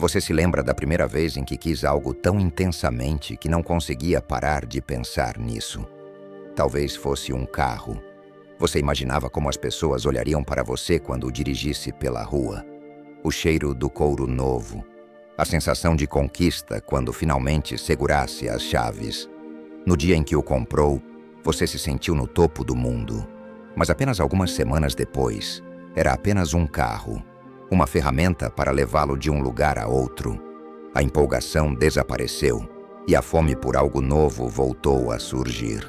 Você se lembra da primeira vez em que quis algo tão intensamente que não conseguia parar de pensar nisso? Talvez fosse um carro. Você imaginava como as pessoas olhariam para você quando o dirigisse pela rua. O cheiro do couro novo. A sensação de conquista quando finalmente segurasse as chaves. No dia em que o comprou, você se sentiu no topo do mundo. Mas apenas algumas semanas depois, era apenas um carro. Uma ferramenta para levá-lo de um lugar a outro. A empolgação desapareceu e a fome por algo novo voltou a surgir.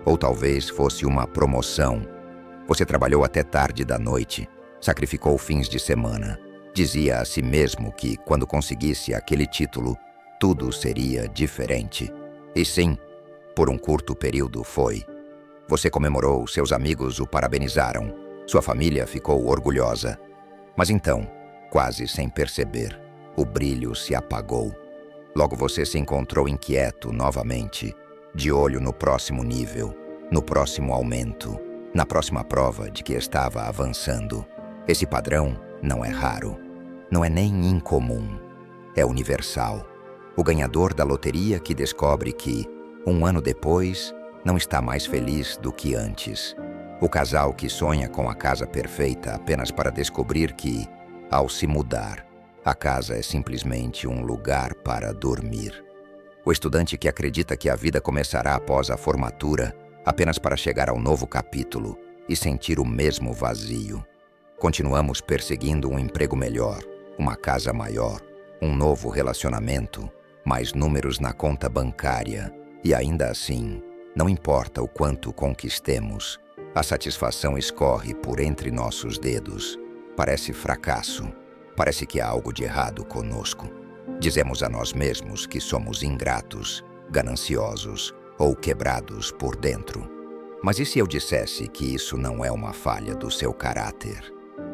Ou talvez fosse uma promoção. Você trabalhou até tarde da noite, sacrificou fins de semana. Dizia a si mesmo que, quando conseguisse aquele título, tudo seria diferente. E sim, por um curto período foi. Você comemorou, seus amigos o parabenizaram, sua família ficou orgulhosa. Mas então, quase sem perceber, o brilho se apagou. Logo você se encontrou inquieto novamente, de olho no próximo nível, no próximo aumento, na próxima prova de que estava avançando. Esse padrão não é raro, não é nem incomum, é universal. O ganhador da loteria que descobre que, um ano depois, não está mais feliz do que antes. O casal que sonha com a casa perfeita apenas para descobrir que, ao se mudar, a casa é simplesmente um lugar para dormir. O estudante que acredita que a vida começará após a formatura, apenas para chegar ao novo capítulo e sentir o mesmo vazio. Continuamos perseguindo um emprego melhor, uma casa maior, um novo relacionamento, mais números na conta bancária, e ainda assim, não importa o quanto conquistemos, a satisfação escorre por entre nossos dedos. Parece fracasso. Parece que há algo de errado conosco. Dizemos a nós mesmos que somos ingratos, gananciosos ou quebrados por dentro. Mas e se eu dissesse que isso não é uma falha do seu caráter?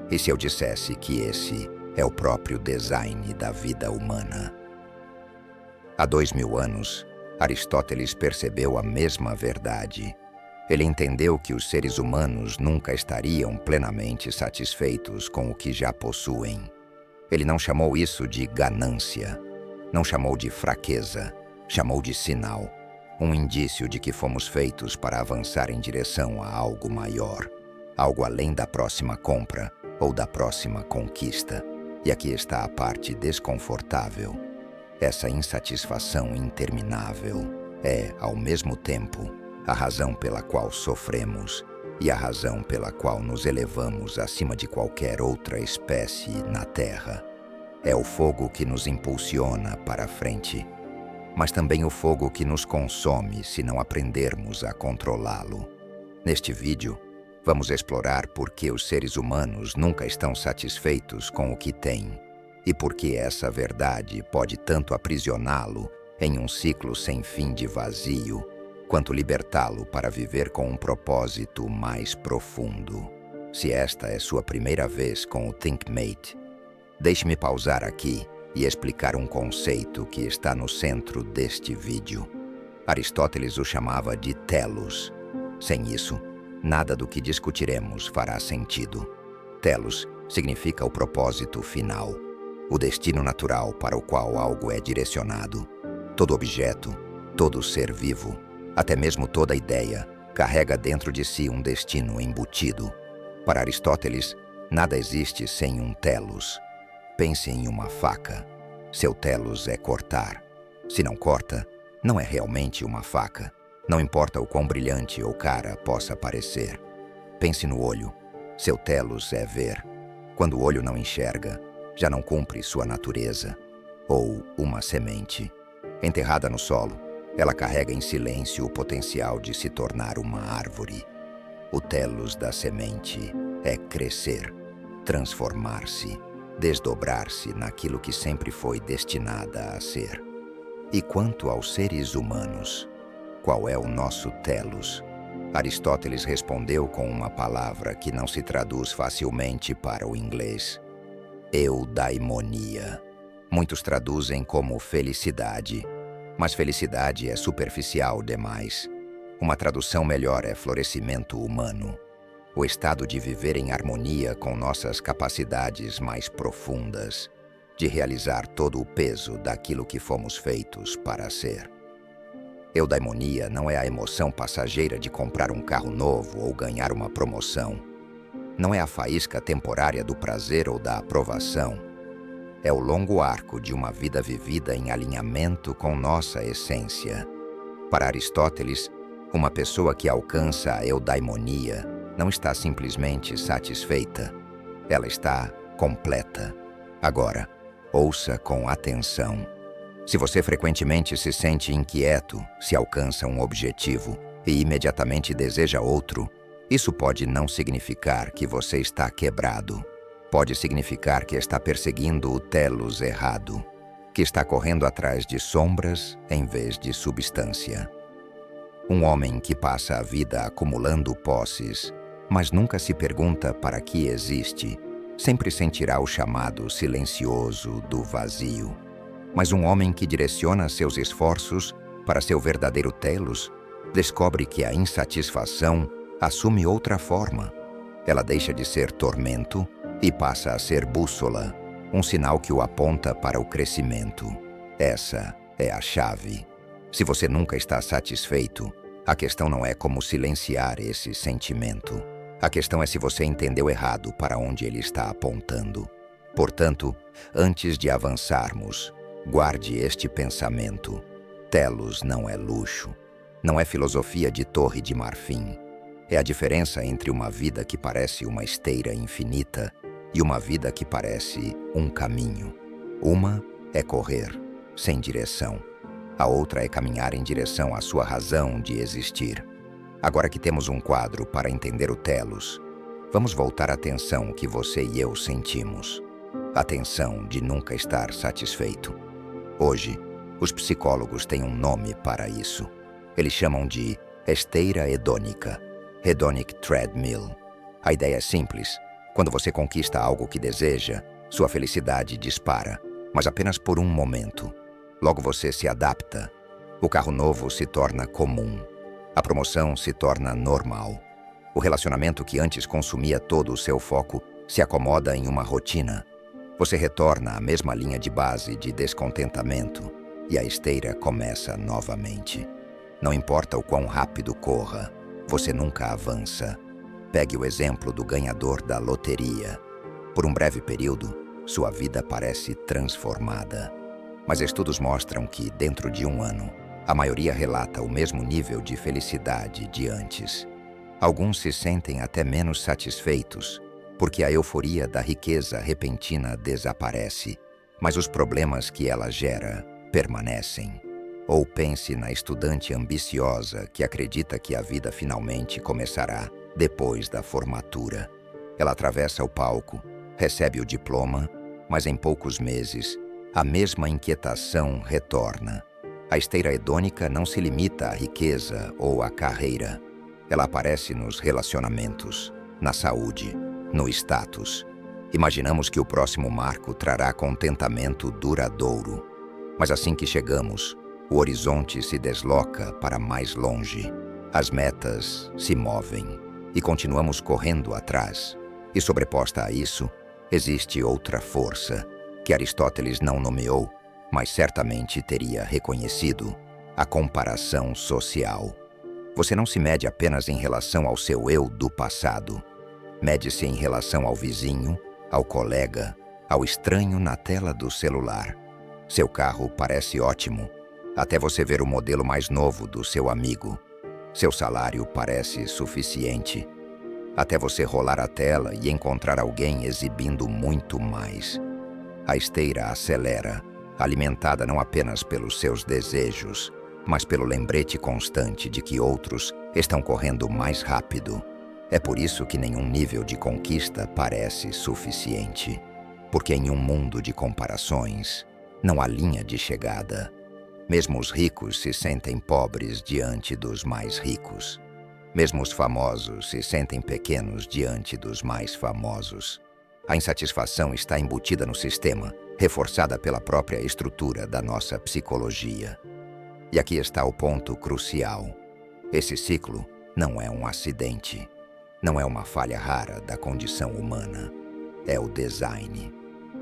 E se eu dissesse que esse é o próprio design da vida humana? Há 2000 anos, Aristóteles percebeu a mesma verdade. Ele entendeu que os seres humanos nunca estariam plenamente satisfeitos com o que já possuem. Ele não chamou isso de ganância, não chamou de fraqueza, chamou de sinal, um indício de que fomos feitos para avançar em direção a algo maior, algo além da próxima compra ou da próxima conquista. E aqui está a parte desconfortável. Essa insatisfação interminável é, ao mesmo tempo, a razão pela qual sofremos e a razão pela qual nos elevamos acima de qualquer outra espécie na Terra. É o fogo que nos impulsiona para a frente, mas também o fogo que nos consome se não aprendermos a controlá-lo. Neste vídeo, vamos explorar por que os seres humanos nunca estão satisfeitos com o que têm e por que essa verdade pode tanto aprisioná-lo em um ciclo sem fim de vazio, quanto libertá-lo para viver com um propósito mais profundo. Se esta é sua primeira vez com o ThinkMate, deixe-me pausar aqui e explicar um conceito que está no centro deste vídeo. Aristóteles o chamava de telos. Sem isso, nada do que discutiremos fará sentido. Telos significa o propósito final, o destino natural para o qual algo é direcionado. Todo objeto, todo ser vivo, até mesmo toda ideia, carrega dentro de si um destino embutido. Para Aristóteles, nada existe sem um telos. Pense em uma faca. Seu telos é cortar. Se não corta, não é realmente uma faca. Não importa o quão brilhante ou cara possa parecer. Pense no olho. Seu telos é ver. Quando o olho não enxerga, já não cumpre sua natureza. Ou uma semente. Enterrada no solo, ela carrega em silêncio o potencial de se tornar uma árvore. O telos da semente é crescer, transformar-se, desdobrar-se naquilo que sempre foi destinada a ser. E quanto aos seres humanos, qual é o nosso telos? Aristóteles respondeu com uma palavra que não se traduz facilmente para o inglês: eudaimonia. Muitos traduzem como felicidade, mas felicidade é superficial demais. Uma tradução melhor é florescimento humano, o estado de viver em harmonia com nossas capacidades mais profundas, de realizar todo o peso daquilo que fomos feitos para ser. Eudaimonia não é a emoção passageira de comprar um carro novo ou ganhar uma promoção. Não é a faísca temporária do prazer ou da aprovação. É o longo arco de uma vida vivida em alinhamento com nossa essência. Para Aristóteles, uma pessoa que alcança a eudaimonia não está simplesmente satisfeita. Ela está completa. Agora, ouça com atenção. Se você frequentemente se sente inquieto, se alcança um objetivo e imediatamente deseja outro, isso pode não significar que você está quebrado. Pode significar que está perseguindo o telos errado, que está correndo atrás de sombras em vez de substância. Um homem que passa a vida acumulando posses, mas nunca se pergunta para que existe, sempre sentirá o chamado silencioso do vazio. Mas um homem que direciona seus esforços para seu verdadeiro telos, descobre que a insatisfação assume outra forma. Ela deixa de ser tormento e passa a ser bússola, um sinal que o aponta para o crescimento. Essa é a chave. Se você nunca está satisfeito, a questão não é como silenciar esse sentimento. A questão é se você entendeu errado para onde ele está apontando. Portanto, antes de avançarmos, guarde este pensamento. Telos não é luxo. Não é filosofia de torre de marfim. É a diferença entre uma vida que parece uma esteira infinita e uma vida que parece um caminho. Uma é correr, sem direção. A outra é caminhar em direção à sua razão de existir. Agora que temos um quadro para entender o telos, vamos voltar a tensão que você e eu sentimos. A tensão de nunca estar satisfeito. Hoje, os psicólogos têm um nome para isso. Eles chamam de esteira hedônica, hedonic treadmill. A ideia é simples. Quando você conquista algo que deseja, sua felicidade dispara, mas apenas por um momento. Logo você se adapta. O carro novo se torna comum. A promoção se torna normal. O relacionamento que antes consumia todo o seu foco se acomoda em uma rotina. Você retorna à mesma linha de base de descontentamento e a esteira começa novamente. Não importa o quão rápido corra, você nunca avança. Pegue o exemplo do ganhador da loteria. Por um breve período, sua vida parece transformada. Mas estudos mostram que, dentro de um ano, a maioria relata o mesmo nível de felicidade de antes. Alguns se sentem até menos satisfeitos, porque a euforia da riqueza repentina desaparece, mas os problemas que ela gera permanecem. Ou pense na estudante ambiciosa que acredita que a vida finalmente começará depois da formatura. Ela atravessa o palco, recebe o diploma, mas em poucos meses, a mesma inquietação retorna. A esteira hedônica não se limita à riqueza ou à carreira. Ela aparece nos relacionamentos, na saúde, no status. Imaginamos que o próximo marco trará contentamento duradouro. Mas assim que chegamos, o horizonte se desloca para mais longe. As metas se movem e continuamos correndo atrás. E sobreposta a isso, existe outra força, que Aristóteles não nomeou, mas certamente teria reconhecido: a comparação social. Você não se mede apenas em relação ao seu eu do passado. Mede-se em relação ao vizinho, ao colega, ao estranho na tela do celular. Seu carro parece ótimo, até você ver o modelo mais novo do seu amigo. Seu salário parece suficiente, até você rolar a tela e encontrar alguém exibindo muito mais. A esteira acelera, alimentada não apenas pelos seus desejos, mas pelo lembrete constante de que outros estão correndo mais rápido. É por isso que nenhum nível de conquista parece suficiente, porque em um mundo de comparações, não há linha de chegada. Mesmo os ricos se sentem pobres diante dos mais ricos. Mesmo os famosos se sentem pequenos diante dos mais famosos. A insatisfação está embutida no sistema, reforçada pela própria estrutura da nossa psicologia. E aqui está o ponto crucial. Esse ciclo não é um acidente. Não é uma falha rara da condição humana. É o design.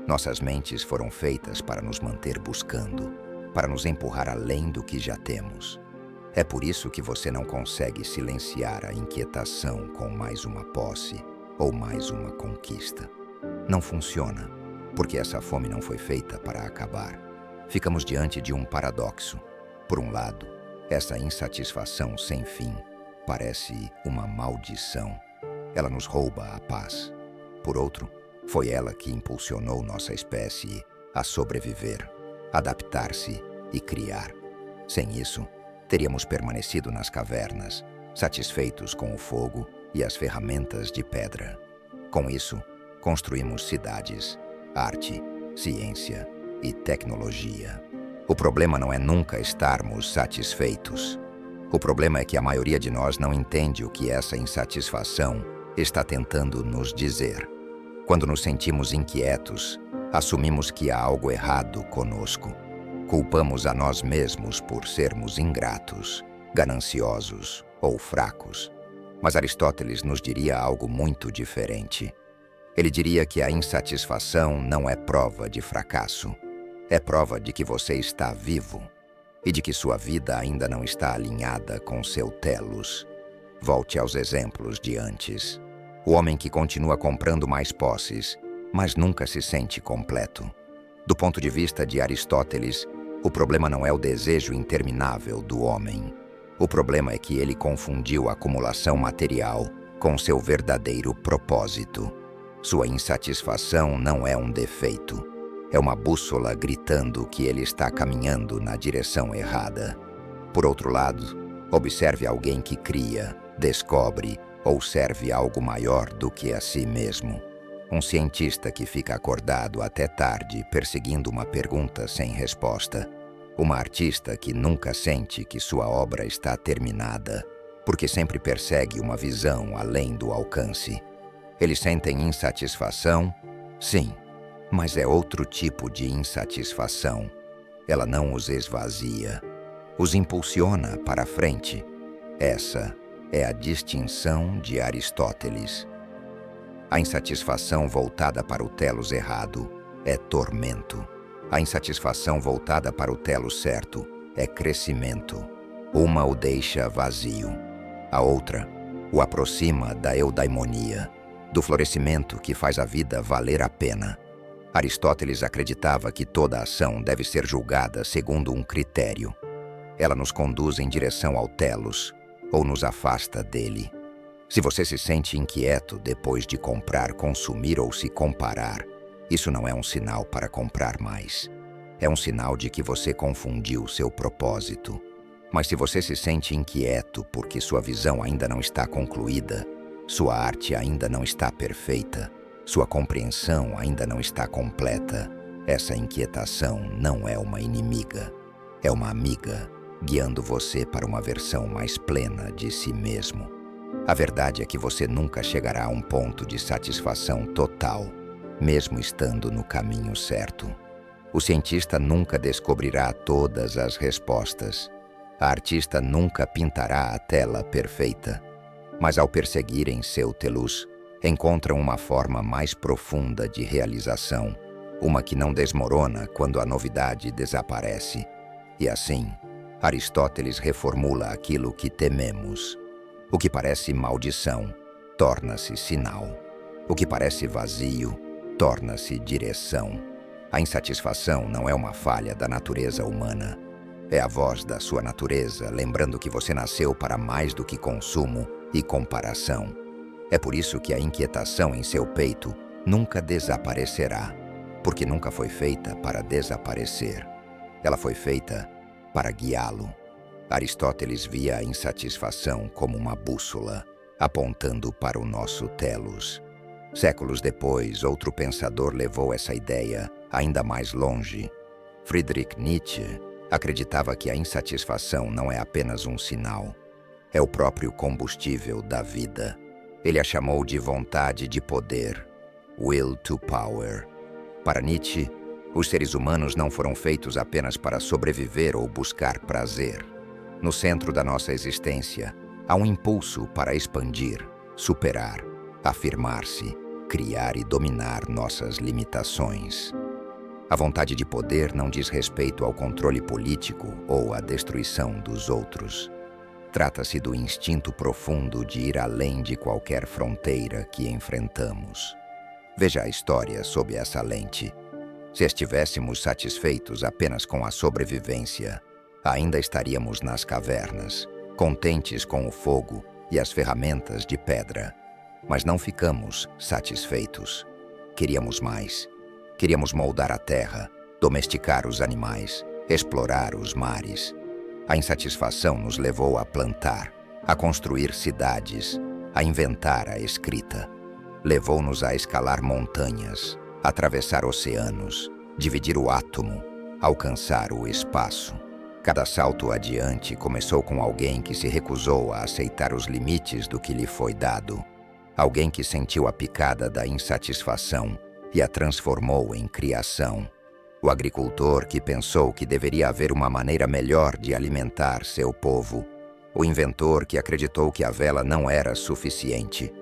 Nossas mentes foram feitas para nos manter buscando, para nos empurrar além do que já temos. É por isso que você não consegue silenciar a inquietação com mais uma posse ou mais uma conquista. Não funciona, porque essa fome não foi feita para acabar. Ficamos diante de um paradoxo. Por um lado, essa insatisfação sem fim parece uma maldição. Ela nos rouba a paz. Por outro, foi ela que impulsionou nossa espécie a sobreviver, adaptar-se e criar. Sem isso, teríamos permanecido nas cavernas, satisfeitos com o fogo e as ferramentas de pedra. Com isso, construímos cidades, arte, ciência e tecnologia. O problema não é nunca estarmos satisfeitos. O problema é que a maioria de nós não entende o que essa insatisfação está tentando nos dizer. Quando nos sentimos inquietos, assumimos que há algo errado conosco. Culpamos a nós mesmos por sermos ingratos, gananciosos ou fracos. Mas Aristóteles nos diria algo muito diferente. Ele diria que a insatisfação não é prova de fracasso. É prova de que você está vivo e de que sua vida ainda não está alinhada com seu telos. Volte aos exemplos de antes. O homem que continua comprando mais posses, mas nunca se sente completo. Do ponto de vista de Aristóteles, o problema não é o desejo interminável do homem. O problema é que ele confundiu a acumulação material com seu verdadeiro propósito. Sua insatisfação não é um defeito. É uma bússola gritando que ele está caminhando na direção errada. Por outro lado, observe alguém que cria, descobre ou serve algo maior do que a si mesmo. Um cientista que fica acordado até tarde perseguindo uma pergunta sem resposta. Uma artista que nunca sente que sua obra está terminada, porque sempre persegue uma visão além do alcance. Eles sentem insatisfação? Sim, mas é outro tipo de insatisfação. Ela não os esvazia, os impulsiona para a frente. Essa é a distinção de Aristóteles. A insatisfação voltada para o telos errado é tormento. A insatisfação voltada para o telos certo é crescimento. Uma o deixa vazio. A outra o aproxima da eudaimonia, do florescimento que faz a vida valer a pena. Aristóteles acreditava que toda ação deve ser julgada segundo um critério. Ela nos conduz em direção ao telos ou nos afasta dele. Se você se sente inquieto depois de comprar, consumir ou se comparar, isso não é um sinal para comprar mais. É um sinal de que você confundiu seu propósito. Mas se você se sente inquieto porque sua visão ainda não está concluída, sua arte ainda não está perfeita, sua compreensão ainda não está completa, essa inquietação não é uma inimiga, é uma amiga, guiando você para uma versão mais plena de si mesmo. A verdade é que você nunca chegará a um ponto de satisfação total, mesmo estando no caminho certo. O cientista nunca descobrirá todas as respostas. A artista nunca pintará a tela perfeita. Mas ao perseguirem seu telus, encontram uma forma mais profunda de realização, uma que não desmorona quando a novidade desaparece. E assim, Aristóteles reformula aquilo que tememos. O que parece maldição torna-se sinal. O que parece vazio torna-se direção. A insatisfação não é uma falha da natureza humana. É a voz da sua natureza, lembrando que você nasceu para mais do que consumo e comparação. É por isso que a inquietação em seu peito nunca desaparecerá, porque nunca foi feita para desaparecer. Ela foi feita para guiá-lo. Aristóteles via a insatisfação como uma bússola, apontando para o nosso telos. Séculos depois, outro pensador levou essa ideia ainda mais longe. Friedrich Nietzsche acreditava que a insatisfação não é apenas um sinal, é o próprio combustível da vida. Ele a chamou de vontade de poder, will to power. Para Nietzsche, os seres humanos não foram feitos apenas para sobreviver ou buscar prazer. No centro da nossa existência, há um impulso para expandir, superar, afirmar-se, criar e dominar nossas limitações. A vontade de poder não diz respeito ao controle político ou à destruição dos outros. Trata-se do instinto profundo de ir além de qualquer fronteira que enfrentamos. Veja a história sob essa lente. Se estivéssemos satisfeitos apenas com a sobrevivência, ainda estaríamos nas cavernas, contentes com o fogo e as ferramentas de pedra. Mas não ficamos satisfeitos. Queríamos mais. Queríamos moldar a terra, domesticar os animais, explorar os mares. A insatisfação nos levou a plantar, a construir cidades, a inventar a escrita. Levou-nos a escalar montanhas, atravessar oceanos, dividir o átomo, alcançar o espaço. Cada salto adiante começou com alguém que se recusou a aceitar os limites do que lhe foi dado. Alguém que sentiu a picada da insatisfação e a transformou em criação. O agricultor que pensou que deveria haver uma maneira melhor de alimentar seu povo. O inventor que acreditou que a vela não era suficiente.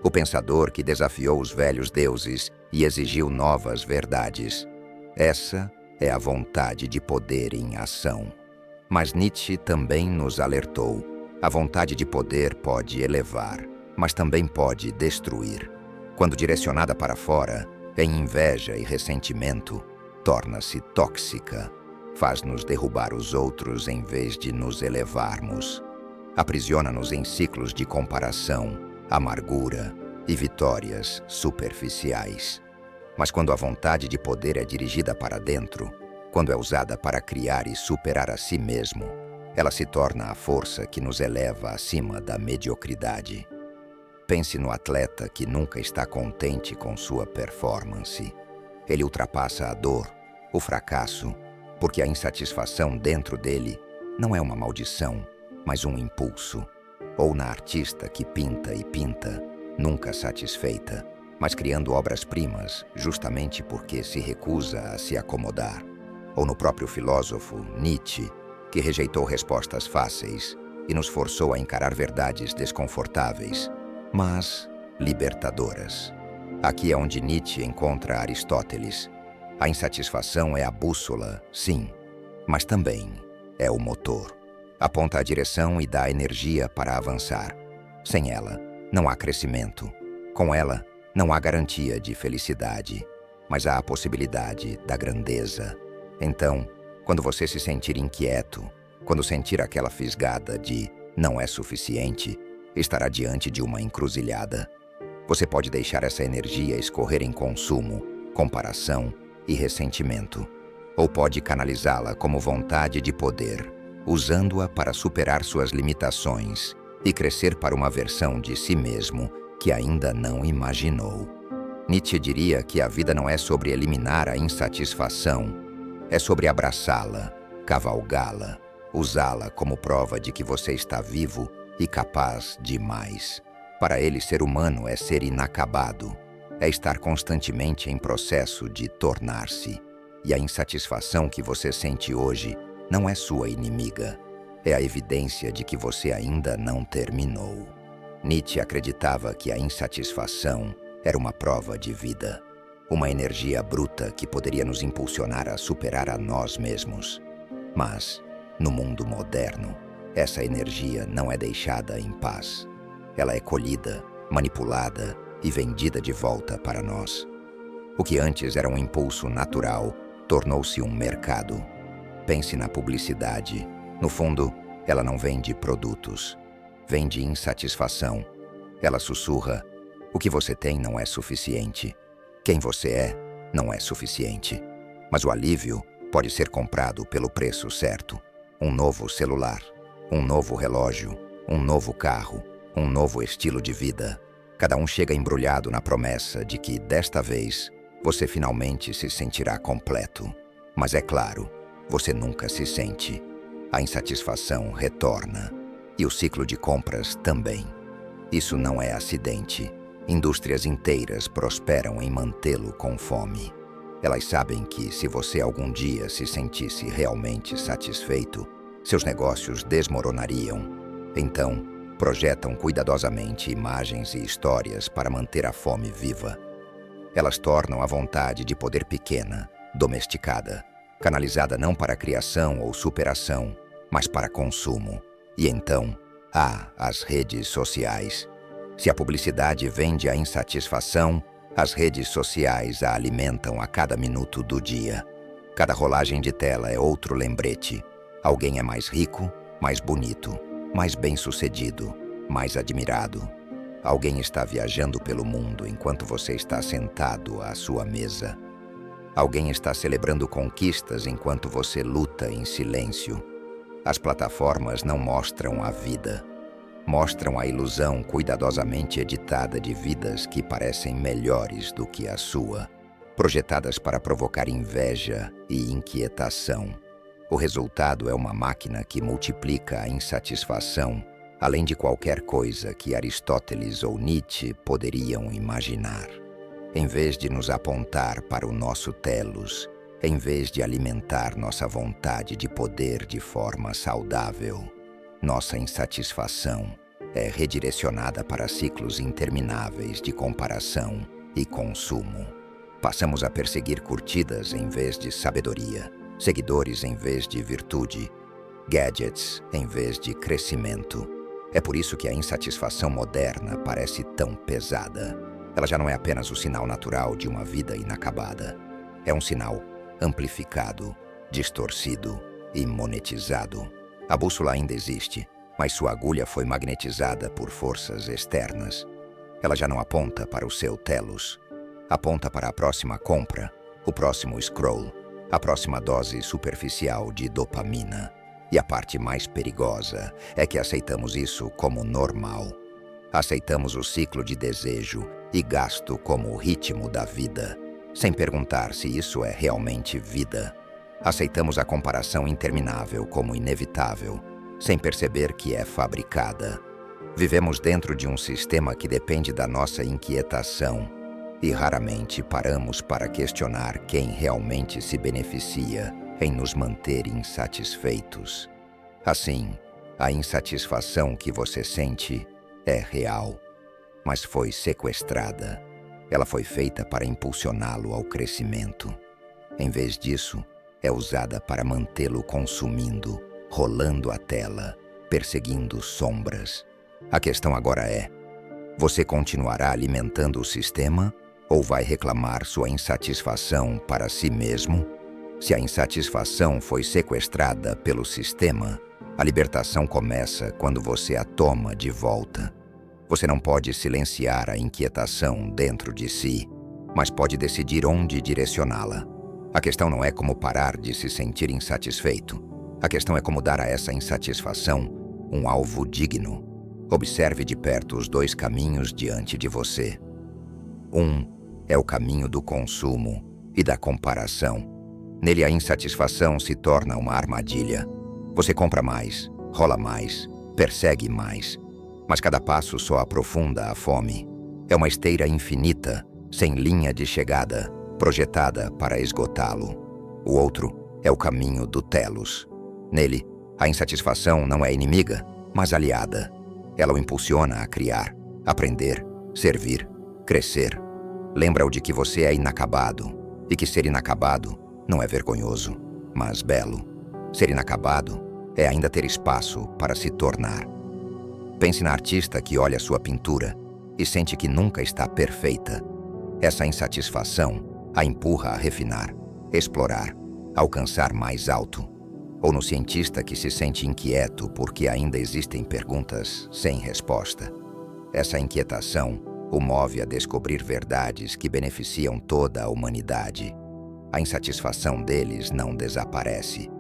O pensador que desafiou os velhos deuses e exigiu novas verdades. Essa é a vontade de poder em ação. Mas Nietzsche também nos alertou. A vontade de poder pode elevar, mas também pode destruir. Quando direcionada para fora, em inveja e ressentimento, torna-se tóxica. Faz-nos derrubar os outros em vez de nos elevarmos. Aprisiona-nos em ciclos de comparação, amargura e vitórias superficiais. Mas quando a vontade de poder é dirigida para dentro, quando é usada para criar e superar a si mesmo, ela se torna a força que nos eleva acima da mediocridade. Pense no atleta que nunca está contente com sua performance. Ele ultrapassa a dor, o fracasso, porque a insatisfação dentro dele não é uma maldição, mas um impulso. Ou na artista que pinta e pinta, nunca satisfeita, mas criando obras-primas justamente porque se recusa a se acomodar. Ou no próprio filósofo Nietzsche, que rejeitou respostas fáceis e nos forçou a encarar verdades desconfortáveis, mas libertadoras. Aqui é onde Nietzsche encontra Aristóteles. A insatisfação é a bússola, sim, mas também é o motor. Aponta a direção e dá energia para avançar. Sem ela, não há crescimento. Com ela, não há garantia de felicidade, mas há a possibilidade da grandeza. Então, quando você se sentir inquieto, quando sentir aquela fisgada de não é suficiente, estará diante de uma encruzilhada. Você pode deixar essa energia escorrer em consumo, comparação e ressentimento, ou pode canalizá-la como vontade de poder, usando-a para superar suas limitações e crescer para uma versão de si mesmo que ainda não imaginou. Nietzsche diria que a vida não é sobre eliminar a insatisfação, é sobre abraçá-la, cavalgá-la, usá-la como prova de que você está vivo e capaz de mais. Para ele, ser humano é ser inacabado, é estar constantemente em processo de tornar-se. E a insatisfação que você sente hoje não é sua inimiga, é a evidência de que você ainda não terminou. Nietzsche acreditava que a insatisfação era uma prova de vida, uma energia bruta que poderia nos impulsionar a superar a nós mesmos. Mas, no mundo moderno, essa energia não é deixada em paz. Ela é colhida, manipulada e vendida de volta para nós. O que antes era um impulso natural tornou-se um mercado. Pense na publicidade. No fundo, ela não vende produtos. Vende insatisfação. Ela sussurra: o que você tem não é suficiente. Quem você é não é suficiente. Mas o alívio pode ser comprado pelo preço certo. Um novo celular, um novo relógio, um novo carro, um novo estilo de vida. Cada um chega embrulhado na promessa de que, desta vez, você finalmente se sentirá completo. Mas é claro, você nunca se sente. A insatisfação retorna. E o ciclo de compras também. Isso não é acidente. Indústrias inteiras prosperam em mantê-lo com fome. Elas sabem que, se você algum dia se sentisse realmente satisfeito, seus negócios desmoronariam. Então, projetam cuidadosamente imagens e histórias para manter a fome viva. Elas tornam a vontade de poder pequena, domesticada, canalizada não para criação ou superação, mas para consumo. E então, há as redes sociais. Se a publicidade vende a insatisfação, as redes sociais a alimentam a cada minuto do dia. Cada rolagem de tela é outro lembrete. Alguém é mais rico, mais bonito, mais bem-sucedido, mais admirado. Alguém está viajando pelo mundo enquanto você está sentado à sua mesa. Alguém está celebrando conquistas enquanto você luta em silêncio. As plataformas não mostram a vida. Mostram a ilusão cuidadosamente editada de vidas que parecem melhores do que a sua, projetadas para provocar inveja e inquietação. O resultado é uma máquina que multiplica a insatisfação, além de qualquer coisa que Aristóteles ou Nietzsche poderiam imaginar. Em vez de nos apontar para o nosso telos, em vez de alimentar nossa vontade de poder de forma saudável, nossa insatisfação é redirecionada para ciclos intermináveis de comparação e consumo. Passamos a perseguir curtidas em vez de sabedoria, seguidores em vez de virtude, gadgets em vez de crescimento. É por isso que a insatisfação moderna parece tão pesada. Ela já não é apenas o sinal natural de uma vida inacabada. É um sinal amplificado, distorcido e monetizado. A bússola ainda existe, mas sua agulha foi magnetizada por forças externas. Ela já não aponta para o seu telos. Aponta para a próxima compra, o próximo scroll, a próxima dose superficial de dopamina. E a parte mais perigosa é que aceitamos isso como normal. Aceitamos o ciclo de desejo e gasto como o ritmo da vida, sem perguntar se isso é realmente vida. Aceitamos a comparação interminável como inevitável, sem perceber que é fabricada. Vivemos dentro de um sistema que depende da nossa inquietação e raramente paramos para questionar quem realmente se beneficia em nos manter insatisfeitos. Assim, a insatisfação que você sente é real, mas foi sequestrada. Ela foi feita para impulsioná-lo ao crescimento. Em vez disso, é usada para mantê-lo consumindo, rolando a tela, perseguindo sombras. A questão agora é: você continuará alimentando o sistema ou vai reclamar sua insatisfação para si mesmo? Se a insatisfação foi sequestrada pelo sistema, a libertação começa quando você a toma de volta. Você não pode silenciar a inquietação dentro de si, mas pode decidir onde direcioná-la. A questão não é como parar de se sentir insatisfeito. A questão é como dar a essa insatisfação um alvo digno. Observe de perto os dois caminhos diante de você. Um é o caminho do consumo e da comparação. Nele a insatisfação se torna uma armadilha. Você compra mais, rola mais, persegue mais. Mas cada passo só aprofunda a fome. É uma esteira infinita, sem linha de chegada, projetada para esgotá-lo. O outro é o caminho do telos. Nele, a insatisfação não é inimiga, mas aliada. Ela o impulsiona a criar, aprender, servir, crescer. Lembra-o de que você é inacabado e que ser inacabado não é vergonhoso, mas belo. Ser inacabado é ainda ter espaço para se tornar. Pense na artista que olha sua pintura e sente que nunca está perfeita. Essa insatisfação a empurra a refinar, explorar, alcançar mais alto. Ou no cientista que se sente inquieto porque ainda existem perguntas sem resposta. Essa inquietação o move a descobrir verdades que beneficiam toda a humanidade. A insatisfação deles não desaparece,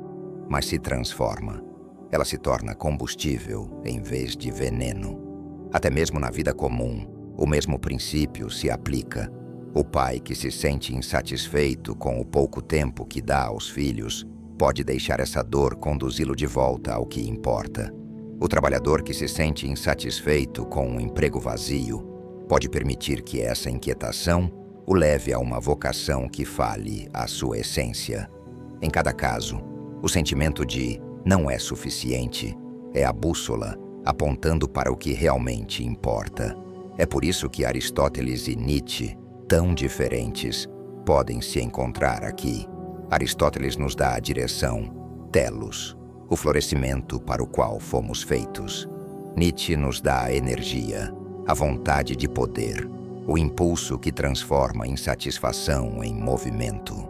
mas se transforma. Ela se torna combustível em vez de veneno. Até mesmo na vida comum, o mesmo princípio se aplica. O pai que se sente insatisfeito com o pouco tempo que dá aos filhos pode deixar essa dor conduzi-lo de volta ao que importa. O trabalhador que se sente insatisfeito com um emprego vazio pode permitir que essa inquietação o leve a uma vocação que fale a sua essência. Em cada caso, o sentimento de não é suficiente é a bússola apontando para o que realmente importa. É por isso que Aristóteles e Nietzsche tão diferentes podem se encontrar aqui. Aristóteles nos dá a direção, telos, o florescimento para o qual fomos feitos. Nietzsche nos dá a energia, a vontade de poder, o impulso que transforma insatisfação em movimento.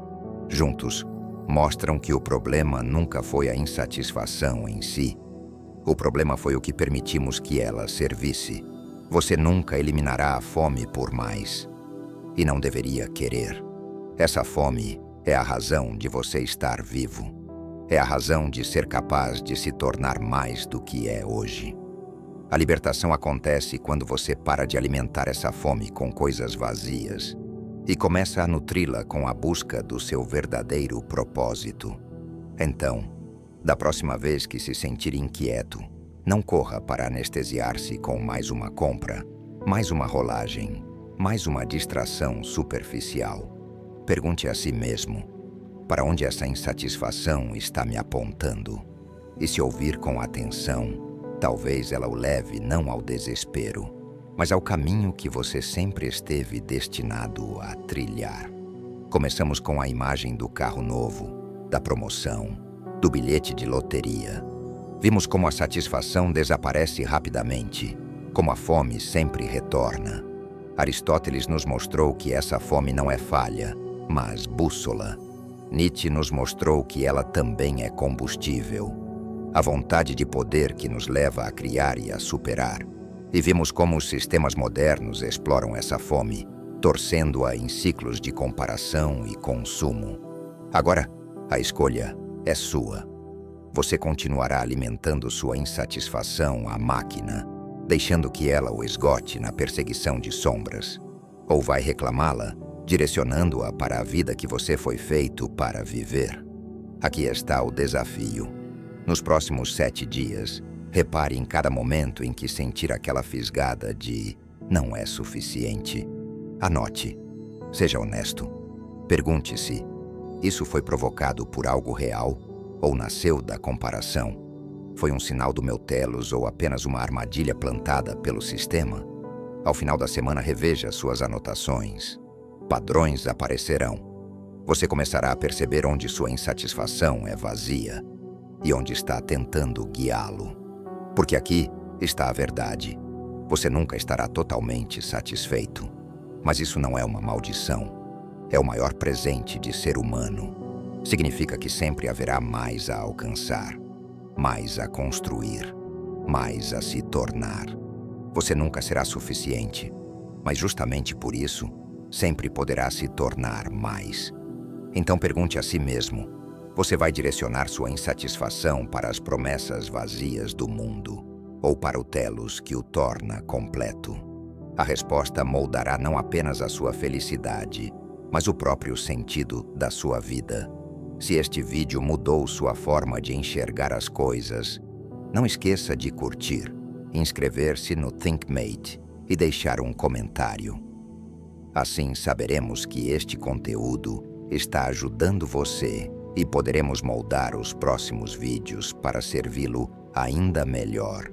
Juntos, mostram que o problema nunca foi a insatisfação em si. O problema foi o que permitimos que ela servisse. Você nunca eliminará a fome por mais. E não deveria querer. Essa fome é a razão de você estar vivo. É a razão de ser capaz de se tornar mais do que é hoje. A libertação acontece quando você para de alimentar essa fome com coisas vazias e começa a nutri-la com a busca do seu verdadeiro propósito. Então, da próxima vez que se sentir inquieto, não corra para anestesiar-se com mais uma compra, mais uma rolagem, mais uma distração superficial. Pergunte a si mesmo, para onde essa insatisfação está me apontando? E se ouvir com atenção, talvez ela o leve não ao desespero, mas ao caminho que você sempre esteve destinado a trilhar. Começamos com a imagem do carro novo, da promoção, do bilhete de loteria. Vimos como a satisfação desaparece rapidamente, como a fome sempre retorna. Aristóteles nos mostrou que essa fome não é falha, mas bússola. Nietzsche nos mostrou que ela também é combustível, a vontade de poder que nos leva a criar e a superar. E vimos como os sistemas modernos exploram essa fome, torcendo-a em ciclos de comparação e consumo. Agora, a escolha é sua. Você continuará alimentando sua insatisfação à máquina, deixando que ela o esgote na perseguição de sombras, ou vai reclamá-la, direcionando-a para a vida que você foi feito para viver. Aqui está o desafio. Nos próximos 7 dias, repare em cada momento em que sentir aquela fisgada de não é suficiente. Anote. Seja honesto. Pergunte-se, isso foi provocado por algo real ou nasceu da comparação? Foi um sinal do meu telos ou apenas uma armadilha plantada pelo sistema? Ao final da semana, reveja suas anotações. Padrões aparecerão. Você começará a perceber onde sua insatisfação é vazia e onde está tentando guiá-lo. Porque aqui está a verdade. Você nunca estará totalmente satisfeito. Mas isso não é uma maldição. É o maior presente de ser humano. Significa que sempre haverá mais a alcançar, mais a construir, mais a se tornar. Você nunca será suficiente, mas justamente por isso, sempre poderá se tornar mais. Então pergunte a si mesmo, você vai direcionar sua insatisfação para as promessas vazias do mundo ou para o telos que o torna completo? A resposta moldará não apenas a sua felicidade, mas o próprio sentido da sua vida. Se este vídeo mudou sua forma de enxergar as coisas, não esqueça de curtir, inscrever-se no ThinkMate e deixar um comentário. Assim saberemos que este conteúdo está ajudando você e poderemos moldar os próximos vídeos para servi-lo ainda melhor.